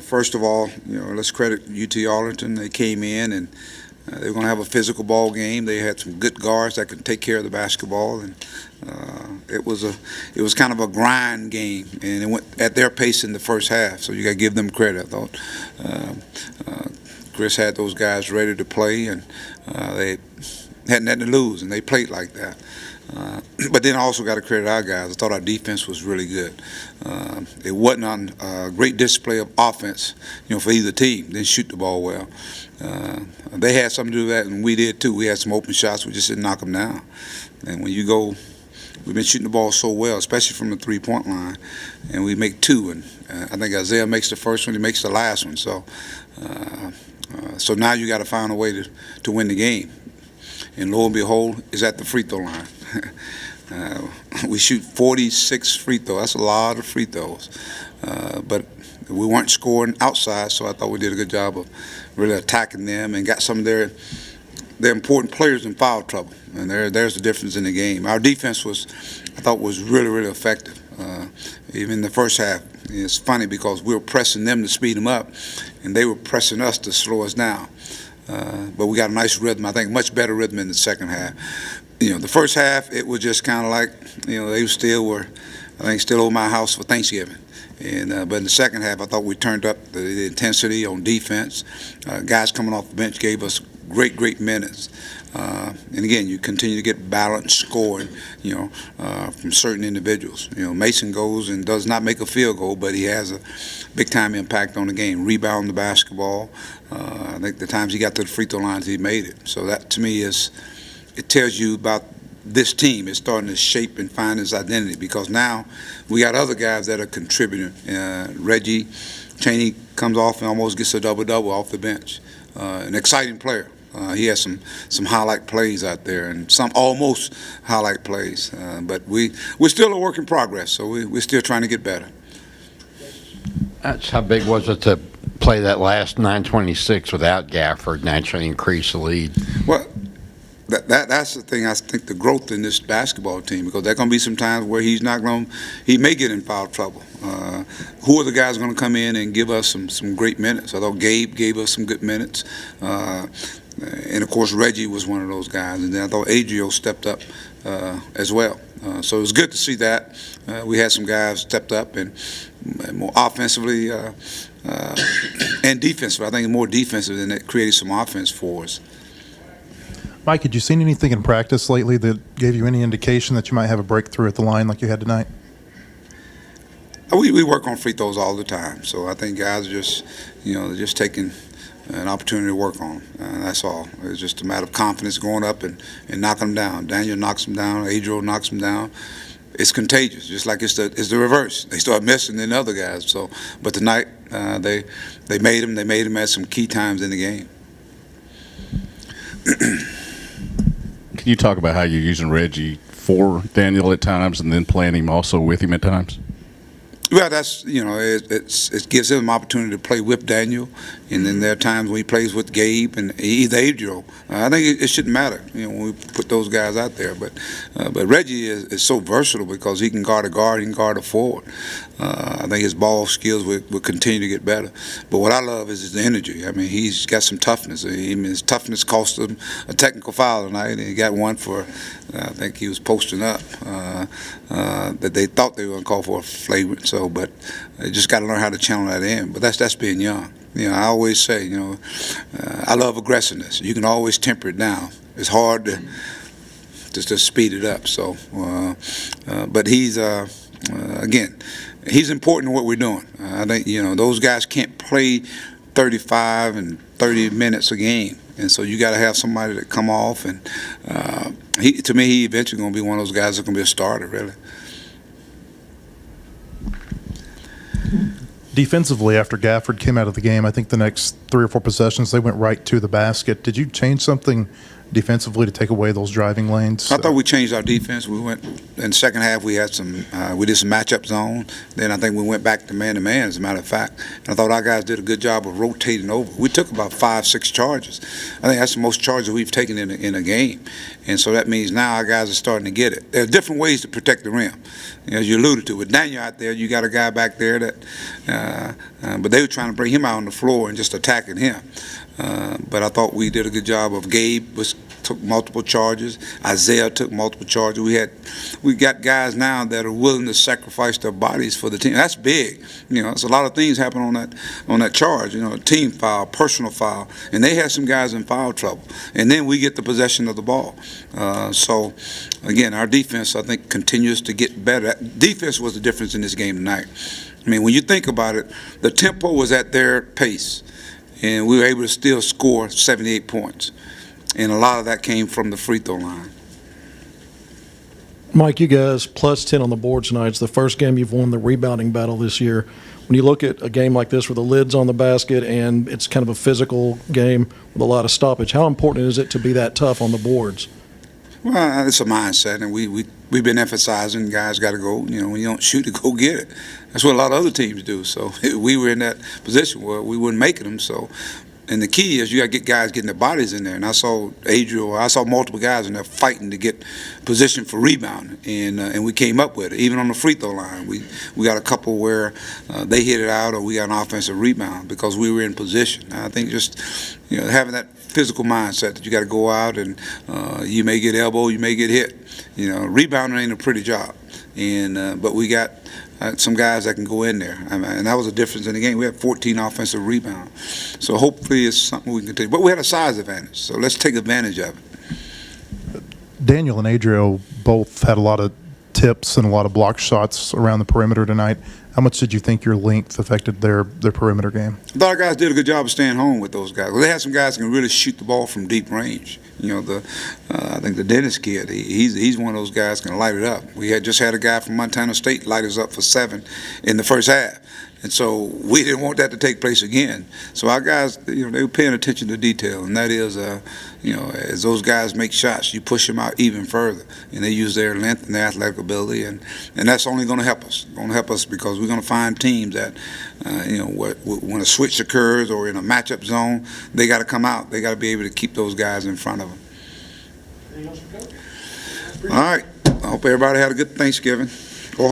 first of all, let's credit UT-Arlington. They came in and they were going to have a physical ball game. They had some good guards that could take care of the basketball, and it was kind of a grind game, and it went at their pace in the first half. So you got to give them credit. I thought Chris had those guys ready to play, and they had nothing to lose, and they played like that. But then I also got to credit our guys. I thought our defense was really good. It wasn't on a great display of offense, for either team. They didn't shoot the ball well. They had something to do with that, and we did too. We had some open shots. We just didn't knock them down. And when you go, we've been shooting the ball so well, especially from the three-point line, and we make two. And I think Isaiah makes the first one. He makes the last one. So now you got to find a way to win the game. And lo and behold, is at the free throw line. We shoot 46 free throws. That's a lot of free throws. But we weren't scoring outside, so I thought we did a good job of really attacking them and got some of their important players in foul trouble. And there's the difference in the game. Our defense I thought was really, really effective. Even in the first half. It's funny because we were pressing them to speed them up, and they were pressing us to slow us down. But we got a nice rhythm. I think much better rhythm in the second half. The first half, it was just kind of like, they still were, I think, still over my house for Thanksgiving. But in the second half, I thought we turned up the intensity on defense. Guys coming off the bench gave us great minutes. And again, you continue to get balanced scoring, from certain individuals. Mason goes and does not make a field goal, but he has a big-time impact on the game. Rebound the basketball. I think the times he got to the free throw lines, he made it. So that, to me, it tells you about this team. It's starting to shape and find its identity because now we got other guys that are contributing. Reggie Chaney comes off and almost gets a double-double off the bench. An exciting player. He has some highlight plays out there and some almost highlight plays. But we're still a work in progress, so we're still trying to get better. How big was it to play that last 9:26 without Gafford and actually increase the lead? Well, that's the thing. I think the growth in this basketball team, because there are going to be some times where he may get in foul trouble. Who are the guys going to come in and give us some great minutes? I thought Gabe gave us some good minutes. And, of course, Reggie was one of those guys. And then I thought Adrio stepped up as well. So it was good to see that. We had some guys stepped up and more offensively and defensively. I think more defensive than it created some offense for us. Mike, had you seen anything in practice lately that gave you any indication that you might have a breakthrough at the line like you had tonight? We work on free throws all the time. So I think guys are just, they're just taking an opportunity to work on them. That's all. It's just a matter of confidence going up and knocking them down. Daniel knocks them down. Adriel knocks them down. It's contagious, just like it's the reverse. They start missing than other guys. So, but tonight they made them. They made them at some key times in the game. Can you talk about how you're using Reggie for Daniel at times and then playing him also with him at times? Well, that's, it gives him an opportunity to play with Daniel, and then there are times when he plays with Gabe and either Adriel. I think it shouldn't matter, when we put those guys out there. But Reggie is so versatile because he can guard a guard, he can guard a forward. I think his ball skills will continue to get better. But what I love is his energy. I mean, he's got some toughness. His toughness cost him a technical foul tonight, and he got one for, I think he was posting up, that they thought they were going to call for a flagrant. So, but you just got to learn how to channel that in. But that's being young. I always say, I love aggressiveness. You can always temper it down. It's hard to just speed it up. So, but he's again, he's important in what we're doing. I think those guys can't play 35 and 30 minutes a game, and so you got to have somebody that come off. And to me, he eventually going to be one of those guys that's going to be a starter, really. Defensively, after Gafford came out of the game, I think the next 3 or 4 possessions, they went right to the basket. Did you change something defensively to take away those driving lanes? I thought we changed our defense. We went in the second half. We had we did some matchup zone. Then I think we went back to man, as a matter of fact. And I thought our guys did a good job of rotating over. We took about 5-6 charges. I think that's the most charges we've taken in a game. And so that means now our guys are starting to get it. There are different ways to protect the rim, as you alluded to. With Daniel out there, you got a guy back there that, but they were trying to bring him out on the floor and just attacking him. But I thought we did a good job of Gabe took multiple charges. Isaiah took multiple charges. We got guys now that are willing to sacrifice their bodies for the team. That's big. It's a lot of things happen on that charge. A team foul, personal foul, and they had some guys in foul trouble. And then we get the possession of the ball. So again, our defense I think continues to get better. Defense was the difference in this game tonight. I mean, when you think about it, the tempo was at their pace, and we were able to still score 78 points. And a lot of that came from the free throw line. Mike, you guys plus 10 on the board tonight. It's the first game you've won the rebounding battle this year. When you look at a game like this where the lid's on the basket and it's kind of a physical game with a lot of stoppage, how important is it to be that tough on the boards? Well, it's a mindset, and we've been emphasizing guys got to go. When you don't shoot it, go get it. That's what a lot of other teams do. So we were in that position where we weren't making them. So. And the key is you got to get guys getting their bodies in there. And I saw multiple guys in there fighting to get position for rebounding, and we came up with it. Even on the free throw line, we got a couple where they hit it out, or we got an offensive rebound because we were in position. I think just having that physical mindset that you got to go out and you may get elbowed, you may get hit. Rebounding ain't a pretty job, and but we got. Some guys that can go in there, and that was a difference in the game. We had 14 offensive rebounds, so hopefully it's something we can take. But we had a size advantage, so let's take advantage of it. Daniel and Adrio both had a lot of tips and a lot of block shots around the perimeter tonight. How much did you think your length affected their perimeter game? I thought our guys did a good job of staying home with those guys. They had some guys who can really shoot the ball from deep range. I think the Dennis kid, he's one of those guys who can light it up. We just had a guy from Montana State light us up for 7 in the first half. And so we didn't want that to take place again. So our guys, they were paying attention to detail, and that is, as those guys make shots, you push them out even further, and they use their length and their athletic ability, and that's only going to help us. Going to help us because we're going to find teams that, when a switch occurs or in a matchup zone, they got to come out. They got to be able to keep those guys in front of them. All right. I hope everybody had a good Thanksgiving.